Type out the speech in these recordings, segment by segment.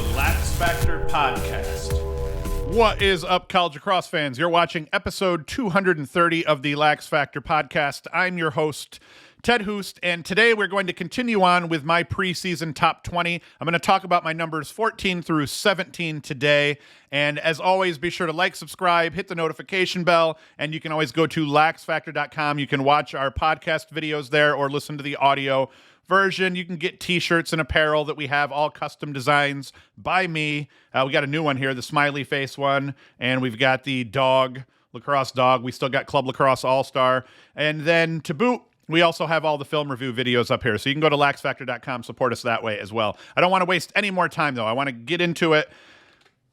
the Lax Factor podcast. What is up, college lacrosse fans? You're watching episode 230 of the Lax Factor podcast. I'm your host, Ted Hoost, and today we're going to continue on with my preseason top 20. I'm going to talk about my numbers 14 through 17 today. And as always, be sure to like, subscribe, hit the notification bell, and you can always go to LaxFactor.com. You can watch our podcast videos there or listen to the audio version. You can get t-shirts and apparel that we have, all custom designs by me. We got a new one here, the smiley face one, and we've got the dog, lacrosse dog. We still got Club Lacrosse All-Star. And then to boot, we also have all the film review videos up here. So you can go to LaxFactor.com, support us that way as well. I don't want to waste any more time, though. I want to get into it.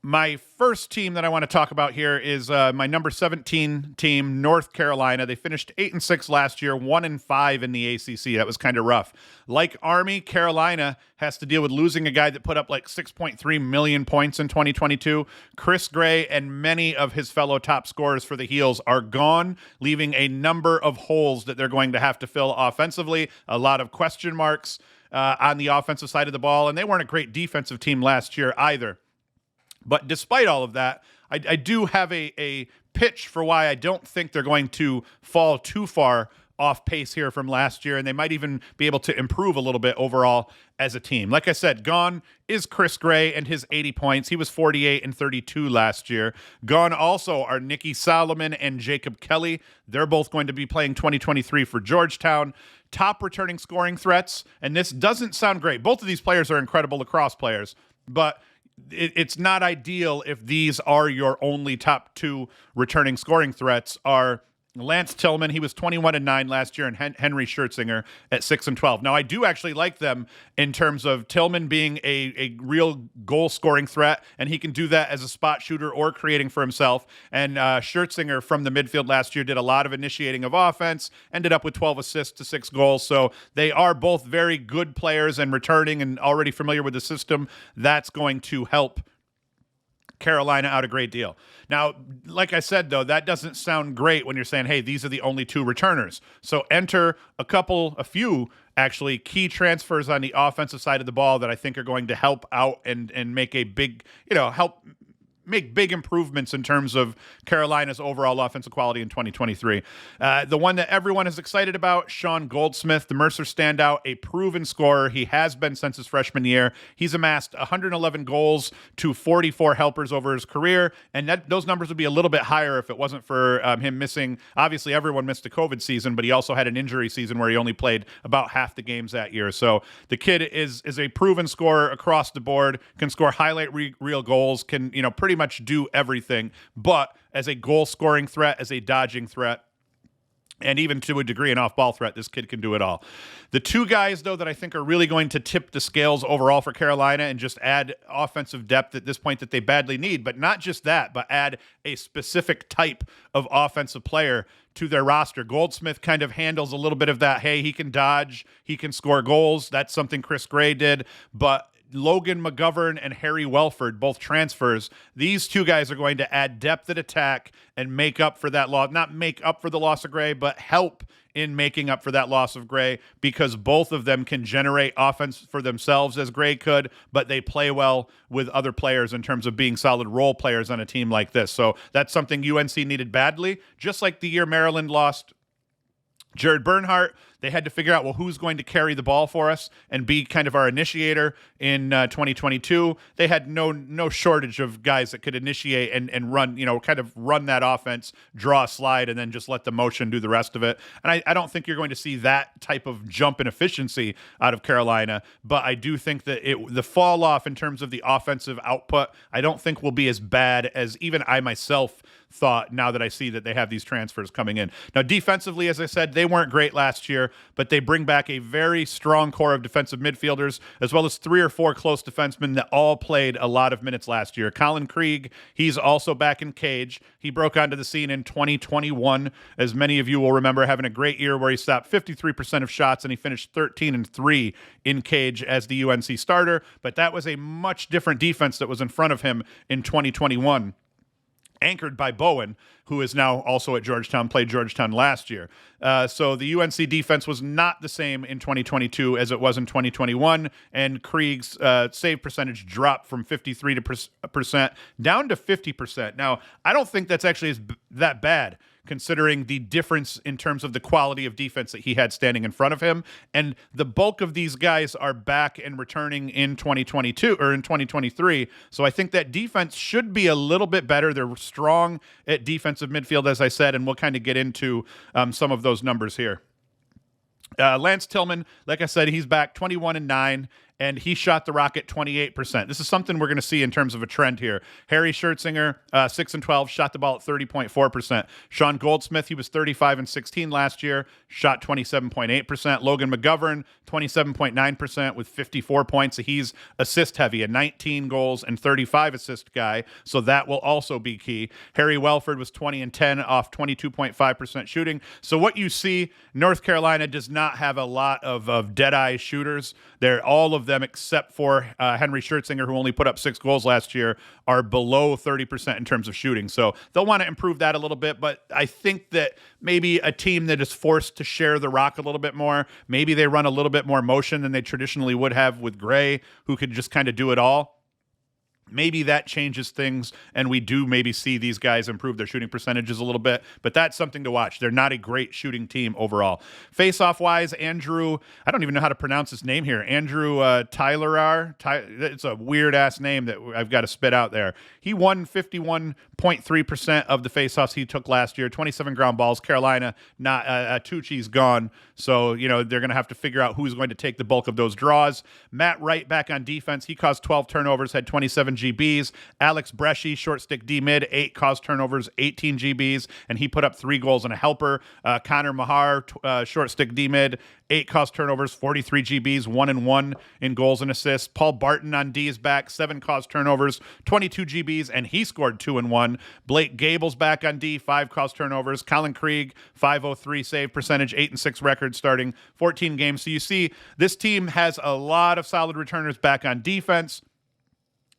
My first team that I want to talk about here is my number 17 team, North Carolina. They finished 8-6 last year, 1-5 in the ACC. That was kind of rough. Like Army, Carolina has to deal with losing a guy that put up like 6.3 million points in 2022. Chris Gray and many of his fellow top scorers for the Heels are gone, leaving a number of holes that they're going to have to fill offensively. A lot of question marks on the offensive side of the ball, and they weren't a great defensive team last year either. But despite all of that, I do have a pitch for why I don't think they're going to fall too far off pace here from last year, and they might even be able to improve a little bit overall as a team. Like I said, gone is Chris Gray and his 80 points. He was 48 and 32 last year. Gone also are Nicky Solomon and Jacob Kelly. They're both going to be playing 2023 for Georgetown. Top returning scoring threats, and this doesn't sound great. Both of these players are incredible lacrosse players, but it's not ideal if these are your only top two returning scoring threats. Are Lance Tillman, he was 21-9 last year, and Henry Schertzinger at 6-12. Now, I do actually like them in terms of Tillman being a real goal-scoring threat, and he can do that as a spot shooter or creating for himself. And Schertzinger from the midfield last year did a lot of initiating of offense, ended up with 12 assists to 6 goals. So they are both very good players and returning and already familiar with the system. That's going to help Carolina out a great deal. Now, like I said, though, that doesn't sound great when you're saying, hey, these are the only two returners. So enter a few actually key transfers on the offensive side of the ball that I think are going to help out and make a big, help make big improvements in terms of Carolina's overall offensive quality in 2023. The one that everyone is excited about, Sean Goldsmith, the Mercer standout, a proven scorer. He has been since his freshman year. He's amassed 111 goals to 44 helpers over his career, and those numbers would be a little bit higher if it wasn't for him missing. Obviously, everyone missed a COVID season, but he also had an injury season where he only played about half the games that year. So the kid is a proven scorer across the board, can score highlight reel goals, can pretty much do everything, but as a goal scoring threat, as a dodging threat, and even to a degree an off-ball threat, this kid can do it all. The two guys, though, that I think are really going to tip the scales overall for Carolina and just add offensive depth at this point that they badly need, but not just that, but add a specific type of offensive player to their roster. Goldsmith kind of handles a little bit of that. Hey, he can dodge, he can score goals. That's something Chris Gray did, but Logan McGovern and Harry Welford, both transfers. These two guys are going to add depth at attack and make up for that loss. Not make up for the loss of Gray, but help in making up for that loss of Gray, because both of them can generate offense for themselves as Gray could, but they play well with other players in terms of being solid role players on a team like this. So that's something UNC needed badly, just like the year Maryland lost Jared Bernhardt. They had to figure out, well, who's going to carry the ball for us and be kind of our initiator in 2022. They had no shortage of guys that could initiate and run, kind of run that offense, draw a slide, and then just let the motion do the rest of it. And I don't think you're going to see that type of jump in efficiency out of Carolina, but I do think that the fall off in terms of the offensive output, I don't think will be as bad as even I myself thought now that I see that they have these transfers coming in. Now, defensively, as I said, they weren't great last year, but they bring back a very strong core of defensive midfielders, as well as 3 or 4 close defensemen that all played a lot of minutes last year. Colin Krieg, he's also back in cage. He broke onto the scene in 2021, as many of you will remember, having a great year where he stopped 53% of shots and he finished 13-3 in cage as the UNC starter, but that was a much different defense that was in front of him in 2021. anchored by Bowen, who is now also at Georgetown, played Georgetown last year. So the UNC defense was not the same in 2022 as it was in 2021, and Krieg's save percentage dropped from 53% down to 50%. Now, I don't think that's actually that bad, considering the difference in terms of the quality of defense that he had standing in front of him. And the bulk of these guys are back and returning in 2022 or in 2023. So I think that defense should be a little bit better. They're strong at defensive midfield, as I said, and we'll kind of get into some of those numbers here. Lance Tillman, like I said, he's back 21-9. And he shot the rocket 28%. This is something we're going to see in terms of a trend here. Harry Schertzinger, 6-12, shot the ball at 30.4%. Sean Goldsmith, he was 35-16 last year, shot 27.8%. Logan McGovern, 27.9% with 54 points. He's assist heavy, a 19 goals and 35 assist guy, so that will also be key. Harry Welford was 20-10 off 22.5% shooting. So what you see, North Carolina does not have a lot of dead-eye shooters. They're all of them except for Henry Schertzinger, who only put up 6 goals last year, are below 30% in terms of shooting. So they'll want to improve that a little bit, but I think that maybe a team that is forced to share the rock a little bit more, maybe they run a little bit more motion than they traditionally would have with Gray, who could just kind of do it all. Maybe that changes things, and we do maybe see these guys improve their shooting percentages a little bit, but that's something to watch. They're not a great shooting team overall. Face-off-wise, Andrew, I don't even know how to pronounce his name here, Andrew Tylerar. It's a weird-ass name that I've got to spit out there. He won 51.3% of the face-offs he took last year, 27 ground balls. Carolina, not Tucci's gone, so they're going to have to figure out who's going to take the bulk of those draws. Matt Wright back on defense. He caused 12 turnovers, had 27 GBs. Alex Bresci, short stick D-mid, 8 caused turnovers, 18 GBs, and he put up 3 goals and a helper. Connor Mahar, short stick D-mid, 8 caused turnovers, 43 GBs, 1-1 in goals and assists. Paul Barton on D is back, 7 caused turnovers, 22 GBs, and he scored 2-1. Blake Gable's back on D, 5 caused turnovers. Colin Krieg, 503 save percentage, 8-6 record starting 14 games. So you see, this team has a lot of solid returners back on defense.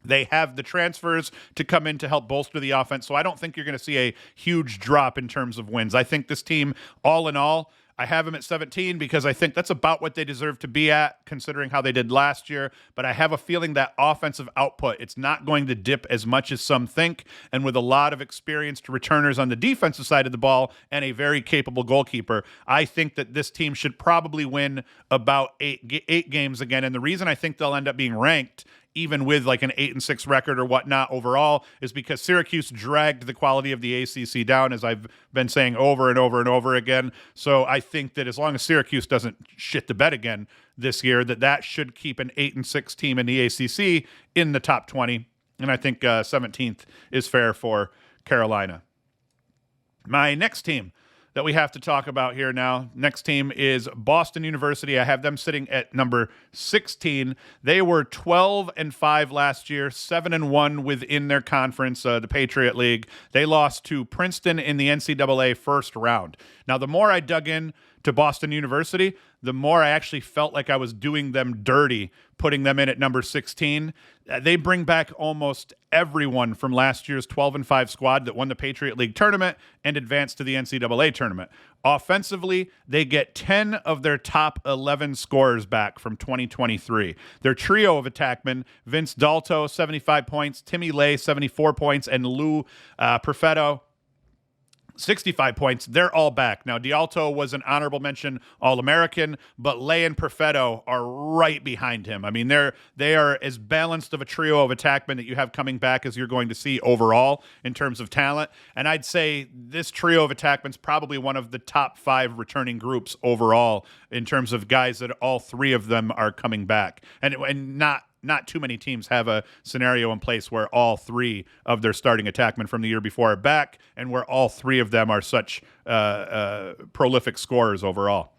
They have the transfers to come in to help bolster the offense, so I don't think you're going to see a huge drop in terms of wins. I think this team, all in all, I have them at 17 because I think that's about what they deserve to be at, considering how they did last year. But I have a feeling that offensive output, it's not going to dip as much as some think. And with a lot of experienced returners on the defensive side of the ball and a very capable goalkeeper, I think that this team should probably win about eight games again. And the reason I think they'll end up being ranked, even with like an 8-6 record or whatnot overall, is because Syracuse dragged the quality of the ACC down, as I've been saying over and over and over again. So I think that as long as Syracuse doesn't shit the bed again this year, that should keep an 8-6 team in the ACC in the top 20. And I think 17th is fair for Carolina. My next team that we have to talk about here now. Next team is Boston University. I have them sitting at number 16. They were 12-5 last year, 7-1 within their conference, the Patriot League. They lost to Princeton in the NCAA first round. Now, the more I dug in to Boston University, the more I actually felt like I was doing them dirty, putting them in at number 16. They bring back almost everyone from last year's 12-5 squad that won the Patriot League tournament and advanced to the NCAA tournament. Offensively, they get 10 of their top 11 scorers back from 2023. Their trio of attackmen, Vince Dalto, 75 points, Timmy Lay, 74 points, and Lou Perfetto, 65 points. They're all back. Now, D'Alto was an honorable mention All-American, but Lay and Perfetto are right behind him. I mean, they are as balanced of a trio of attackmen that you have coming back as you're going to see overall in terms of talent. And I'd say this trio of attackmen's probably one of the top 5 returning groups overall in terms of guys that all 3 of them are coming back. And not too many teams have a scenario in place where all 3 of their starting attackmen from the year before are back and where all 3 of them are such prolific scorers overall.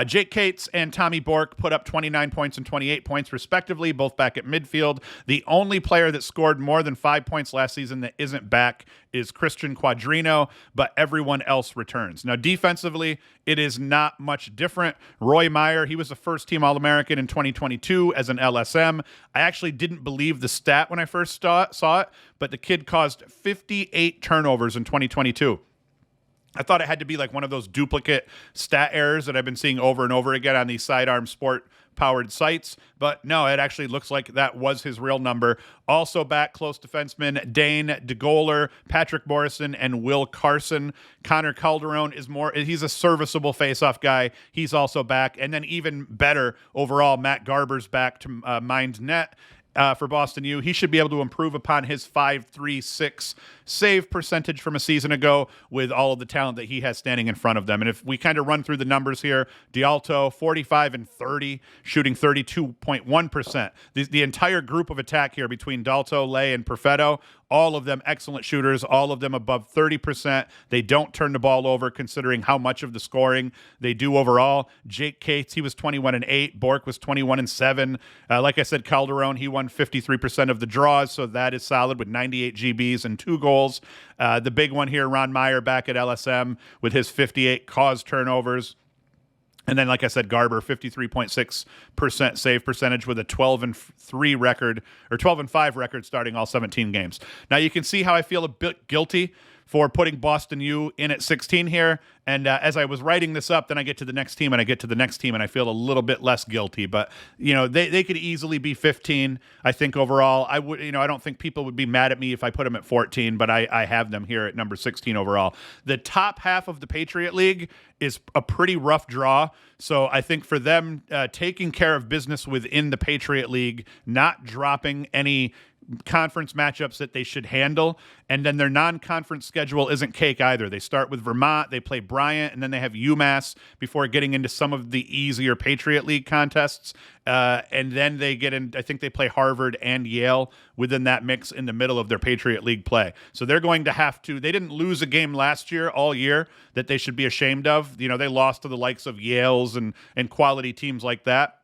Jake Cates and Tommy Bork put up 29 points and 28 points, respectively, both back at midfield. The only player that scored more than 5 points last season that isn't back is Christian Quadrino, but everyone else returns. Now, defensively, it is not much different. Roy Meyer, he was a first-team All-American in 2022 as an LSM. I actually didn't believe the stat when I first saw it, but the kid caused 58 turnovers in 2022. I thought it had to be like one of those duplicate stat errors that I've been seeing over and over again on these sidearm sport-powered sites. But no, it actually looks like that was his real number. Also back, close defensemen Dane DeGoler, Patrick Morrison, and Will Carson. Connor Calderon he's a serviceable face-off guy. He's also back. And then even better overall, Matt Garber's back to mind net. For Boston U. He should be able to improve upon his 5.36 save percentage from a season ago with all of the talent that he has standing in front of them. And if we kind of run through the numbers here, D'Alto, 45 and 30, shooting 32.1%. The entire group of attack here between D'Alto, Lay, and Perfetto, all of them excellent shooters, all of them above 30%. They don't turn the ball over considering how much of the scoring they do overall. Jake Cates, he was 21 and 8. Bork was 21 and 7. Like I said, Calderon, he won 53% of the draws, so that is solid with 98 GBs and 2 goals. The big one here, Ron Meyer back at LSM with his 58 caused turnovers. And then, like I said, Garber, 53.6% save percentage with a 12-3 record, or 12-5 record starting all 17 games. Now, you can see how I feel a bit guilty for putting Boston U in at 16 here. And as I was writing this up, then I get to the next team, and I get to the next team, and I feel a little bit less guilty. But, you know, they could easily be 15, I think, overall. I don't think people would be mad at me if I put them at 14, but I have them here at number 16 overall. The top half of the Patriot League is a pretty rough draw. So I think for them taking care of business within the Patriot League, not dropping any conference matchups that they should handle, and then their non-conference schedule isn't cake either. They start with Vermont, they play Bryant, and then they have UMass before getting into some of the easier Patriot League contests, and then they get in, I think they play Harvard and Yale within that mix in the middle of their Patriot League play. So they're going to have to, they didn't lose a game last year, all year, that they should be ashamed of. You know, they lost to the likes of Yale's and quality teams like that.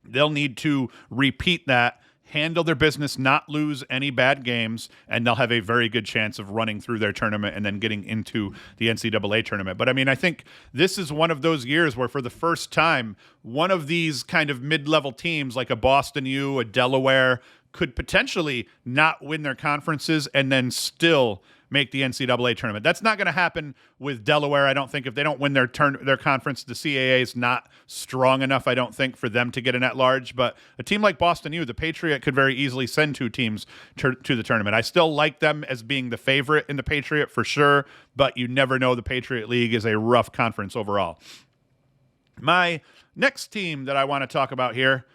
They'll need to repeat that, handle their business, not lose any bad games, and they'll have a very good chance of running through their tournament and then getting into the NCAA tournament. But I mean, I think this is one of those years where for the first time, one of these kind of mid-level teams like a Boston U, a Delaware, could potentially not win their conferences and then still make the NCAA tournament. That's not going to happen with Delaware. I don't think if they don't win their conference, the CAA is not strong enough, I don't think, for them to get an at-large. But a team like Boston U, the Patriot, could very easily send 2 teams to the tournament. I still like them as being the favorite in the Patriot for sure, but you never know. The Patriot League is a rough conference overall. My next team that I want to talk about here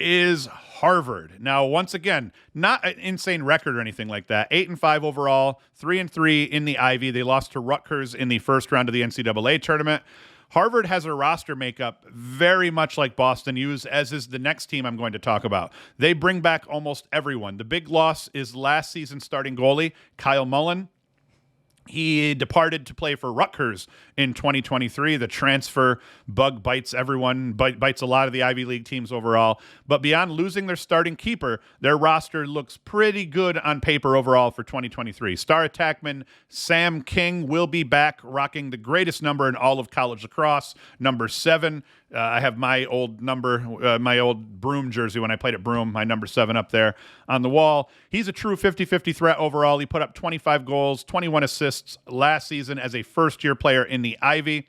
is Harvard. Now, once again, not an insane record or anything like that. 8-5 overall, 3-3 in the Ivy. They lost to Rutgers in the first round of the NCAA tournament. Harvard has a roster makeup very much like Boston U's, as is the next team I'm going to talk about. They bring back almost everyone. The big loss is last season's starting goalie, Kyle Mullin. He departed to play for Rutgers in 2023. The transfer bug bites everyone, bites a lot of the Ivy League teams overall. But beyond losing their starting keeper, their roster looks pretty good on paper overall for 2023. Star attackman Sam King will be back, rocking the greatest number in all of college lacrosse, number 7. I have my old number, my old Broome jersey when I played at Broome, my number 7 up there on the wall. He's a true 50-50 threat overall. He put up 25 goals, 21 assists last season as a first-year player in the Ivy.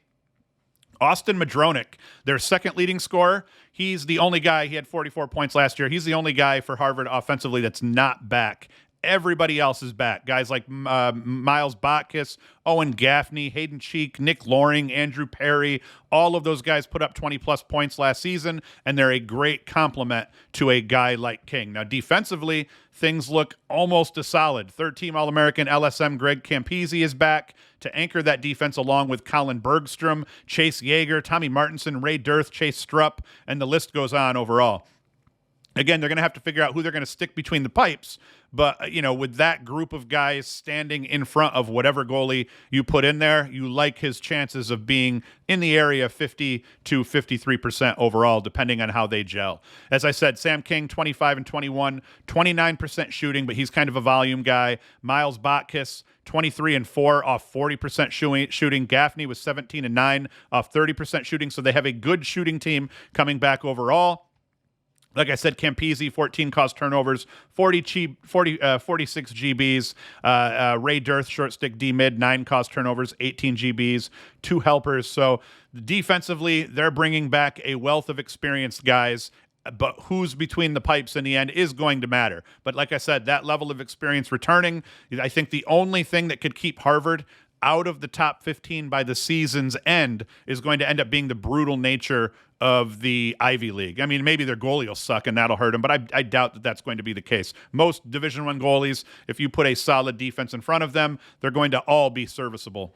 Austin Madronik, their second leading scorer. He's the only guy, he had 44 points last year. He's the only guy for Harvard offensively that's not back. Everybody else is back. Guys like Miles Botkiss, Owen Gaffney, Hayden Cheek, Nick Loring, Andrew Perry, all of those guys put up 20-plus points last season, and they're a great complement to a guy like King. Now, defensively, things look almost as solid. Third-team All-American LSM Greg Campese is back to anchor that defense along with Colin Bergstrom, Chase Yeager, Tommy Martinson, Ray Dirth, Chase Strupp, and the list goes on overall. Again, they're going to have to figure out who they're going to stick between the pipes. But, with that group of guys standing in front of whatever goalie you put in there, you like his chances of being in the area 50 to 53% overall, depending on how they gel. As I said, Sam King, 25 and 21, 29% shooting, but he's kind of a volume guy. Miles Botkiss, 23 and 4 off 40% shooting. Gaffney was 17 and 9 off 30% shooting. So they have a good shooting team coming back overall. Like I said, Campese, 14 caused turnovers, 46 GBs. Ray Dirth, short stick D mid, 9 caused turnovers, 18 GBs, 2 helpers. So defensively, they're bringing back a wealth of experienced guys, but who's between the pipes in the end is going to matter. But like I said, that level of experience returning, I think the only thing that could keep Harvard out of the top 15 by the season's end is going to end up being the brutal nature of the Ivy League. I mean, maybe their goalie will suck and that'll hurt them, but I doubt that that's going to be the case. Most Division I goalies, if you put a solid defense in front of them, they're going to all be serviceable.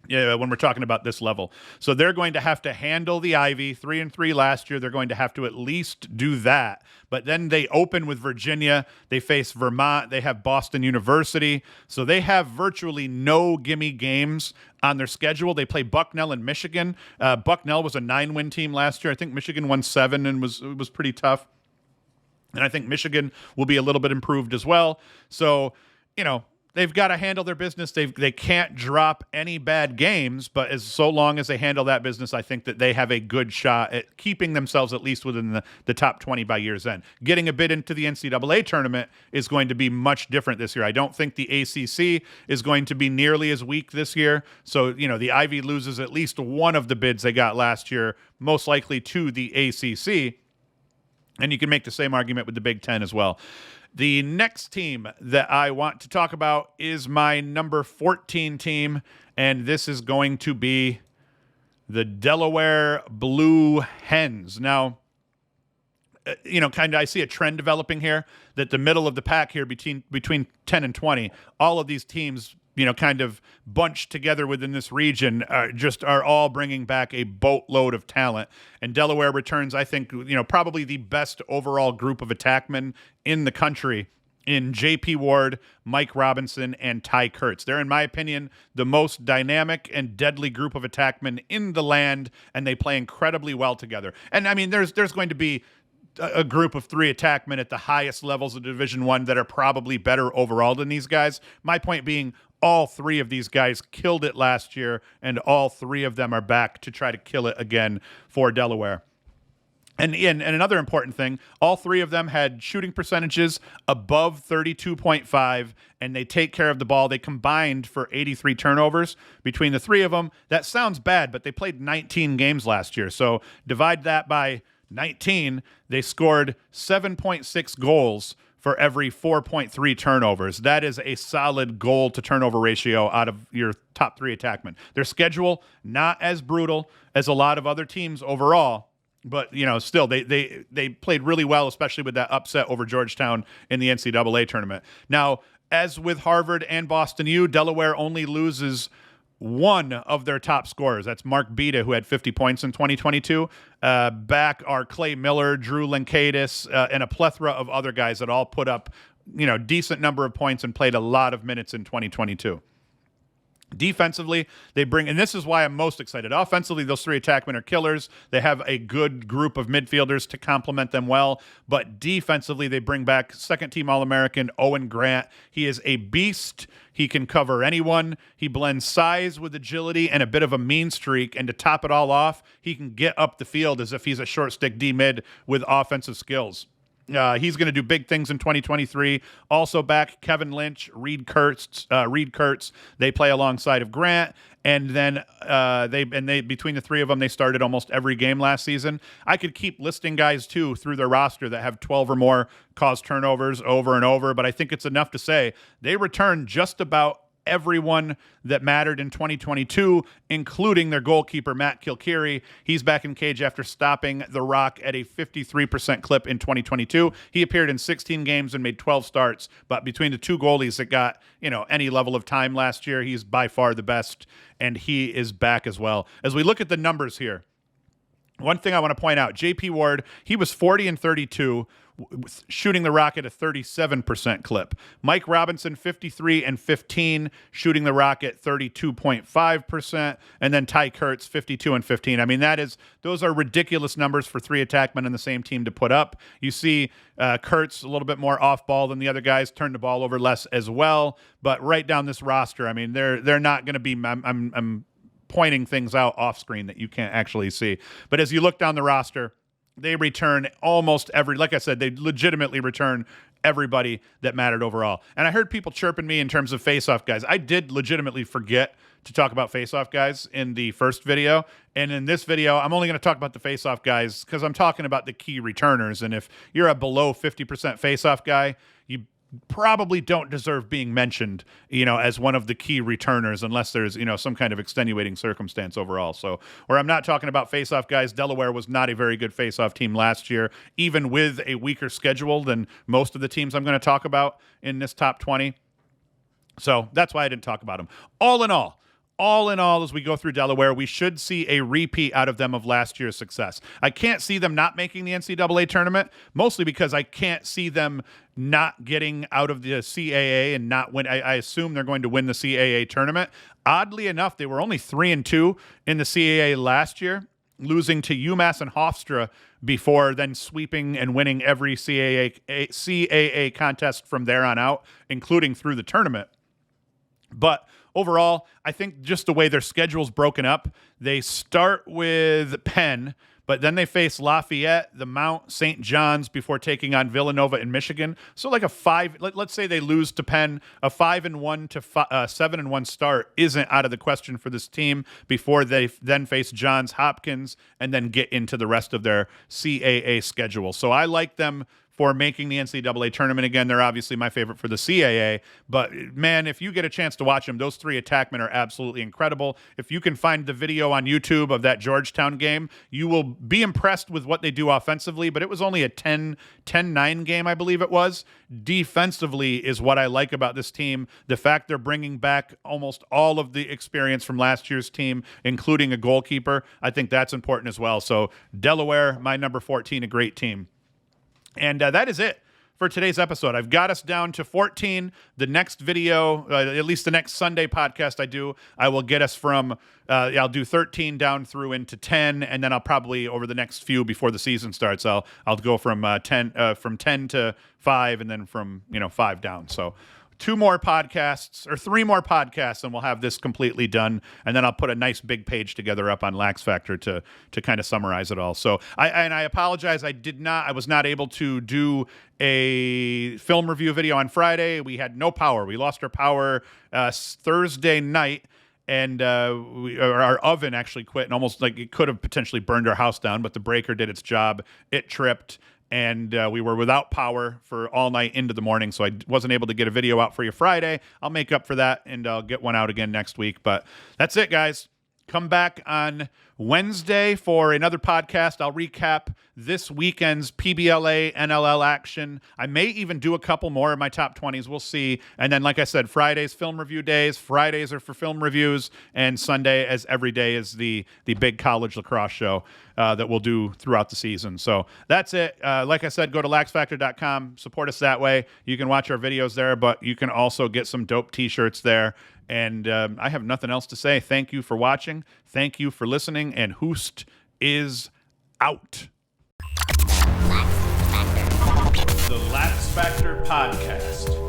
Yeah, when we're talking about this level. So they're going to have to handle the Ivy. 3-3 last year. They're going to have to at least do that. But then they open with Virginia. They face Vermont. They have Boston University. So they have virtually no gimme games on their schedule. They play Bucknell and Michigan. Bucknell was a 9-win team last year. I think Michigan won 7 and it was pretty tough. And I think Michigan will be a little bit improved as well. So, they've got to handle their business. They can't drop any bad games, but so long as they handle that business, I think that they have a good shot at keeping themselves at least within the top 20 by year's end. Getting a bid into the NCAA tournament is going to be much different this year. I don't think the ACC is going to be nearly as weak this year. So, the Ivy loses at least one of the bids they got last year, most likely to the ACC. And you can make the same argument with the Big Ten as well. The next team that I want to talk about is my number 14 team, and this is going to be the Delaware Blue Hens. Now, I see a trend developing here that the middle of the pack here between 10 and 20, all of these teams, kind of bunched together within this region are all bringing back a boatload of talent. And Delaware returns, I think, probably the best overall group of attackmen in the country in J.P. Ward, Mike Robinson, and Ty Kurtz. They're, in my opinion, the most dynamic and deadly group of attackmen in the land, and they play incredibly well together. And, I mean, there's going to be a group of 3 attackmen at the highest levels of Division I that are probably better overall than these guys. My point being, all 3 of these guys killed it last year, and all 3 of them are back to try to kill it again for Delaware. And another important thing, all 3 of them had shooting percentages above 32.5, and they take care of the ball. They combined for 83 turnovers between the 3 of them. That sounds bad, but they played 19 games last year. So divide that by 19, they scored 7.6 goals for every 4.3 turnovers. That is a solid goal to turnover ratio out of your top 3 attackmen. Their schedule, not as brutal as a lot of other teams overall, but still they played really well, especially with that upset over Georgetown in the NCAA tournament. Now, as with Harvard and Boston U, Delaware only loses one of their top scorers. That's Mark Beda, who had 50 points in 2022. Back are Clay Miller, Drew Lenkadis, and a plethora of other guys that all put up, decent number of points and played a lot of minutes in 2022. Defensively, they bring, and this is why I'm most excited. Offensively, those 3 attackmen are killers. They have a good group of midfielders to complement them well. But defensively, they bring back second-team All-American Owen Grant. He is a beast. He can cover anyone. He blends size with agility and a bit of a mean streak. And to top it all off, he can get up the field as if he's a short stick D-mid with offensive skills. He's going to do big things in 2023. Also back, Kevin Lynch, Reed Kurtz. They play alongside of Grant, and then they between the 3 of them, they started almost every game last season. I could keep listing guys too through their roster that have 12 or more caused turnovers over and over, but I think it's enough to say they return just about everyone that mattered in 2022, including their goalkeeper, Matt Kilkeary. He's back in cage after stopping the Rock at a 53% clip in 2022. He appeared in 16 games and made 12 starts, but between the 2 goalies that got, any level of time last year, he's by far the best, and he is back as well. As we look at the numbers here, One thing I want to point out, J.P. Ward, he was 40 and 32, shooting the rock at a 37% clip. Mike Robinson, 53 and 15, shooting the rock at 32.5%. And then Ty Kurtz, 52 and 15. I mean, those are ridiculous numbers for three attackmen in the same team to put up. You see Kurtz a little bit more off ball than the other guys, turned the ball over less as well. But right down this roster, I mean, they're not going to be, I'm pointing things out off screen that you can't actually see. But as you look down the roster, they return almost like I said, they legitimately return everybody that mattered overall. And I heard people chirping me in terms of face-off guys. I did legitimately forget to talk about face-off guys in the first video. And in this video, I'm only going to talk about the face-off guys because I'm talking about the key returners. And if you're a below 50% face-off guy, you probably don't deserve being mentioned, as one of the key returners unless there's, some kind of extenuating circumstance overall. So, or I'm not talking about face-off guys. Delaware was not a very good face-off team last year, even with a weaker schedule than most of the teams I'm going to talk about in this top 20. So that's why I didn't talk about them. All in all, as we go through Delaware, we should see a repeat out of them of last year's success. I can't see them not making the NCAA tournament, mostly because I can't see them not getting out of the CAA and not win. I assume they're going to win the CAA tournament. Oddly enough, they were only 3-2 in the CAA last year, losing to UMass and Hofstra before then sweeping and winning every CAA contest from there on out, including through the tournament. But overall, I think just the way their schedule's broken up, they start with Penn, but then they face Lafayette, the Mount, St. John's before taking on Villanova in Michigan. So like let's say they lose to Penn, a 5-1 to 7-1 start isn't out of the question for this team before they then face Johns Hopkins and then get into the rest of their CAA schedule. So I like them for making the NCAA tournament again. They're obviously my favorite for the CAA, but man, if you get a chance to watch them, those three attackmen are absolutely incredible. If you can find the video on YouTube of that Georgetown game, you will be impressed with what they do offensively, but it was only a 10-9 game, I believe it was. Defensively is what I like about this team. The fact they're bringing back almost all of the experience from last year's team, including a goalkeeper, I think that's important as well. So Delaware, my number 14, a great team. And that is it for today's episode. I've got us down to 14. The next video, at least the next Sunday podcast I will get us from, I'll do 13 down through into 10, and then I'll probably, over the next few before the season starts, I'll go from 10 to 5, and then from 5 down. So 3 more podcasts, and we'll have this completely done. And then I'll put a nice big page together up on LaxFactor to kind of summarize it all. So I apologize. I was not able to do a film review video on Friday. We had no power. We lost our power Thursday night. And our oven actually quit, and almost like it could have potentially burned our house down, but the breaker did its job. It tripped. And we were without power for all night into the morning, so I wasn't able to get a video out for you Friday. I'll make up for that, and I'll get one out again next week. But that's it, guys. Come back on Wednesday for another podcast. I'll recap this weekend's PBLA NLL action. I may even do a couple more of my top 20s. We'll see. And then, like I said, Fridays film review days. Fridays are for film reviews, and Sunday, as every day, is the big college lacrosse show that we'll do throughout the season. So that's it. Like I said, go to LaxFactor.com. Support us that way. You can watch our videos there, but you can also get some dope T-shirts there. And I have nothing else to say. Thank you for watching. Thank you for listening. And Hoost is out. The Lax Factor Podcast.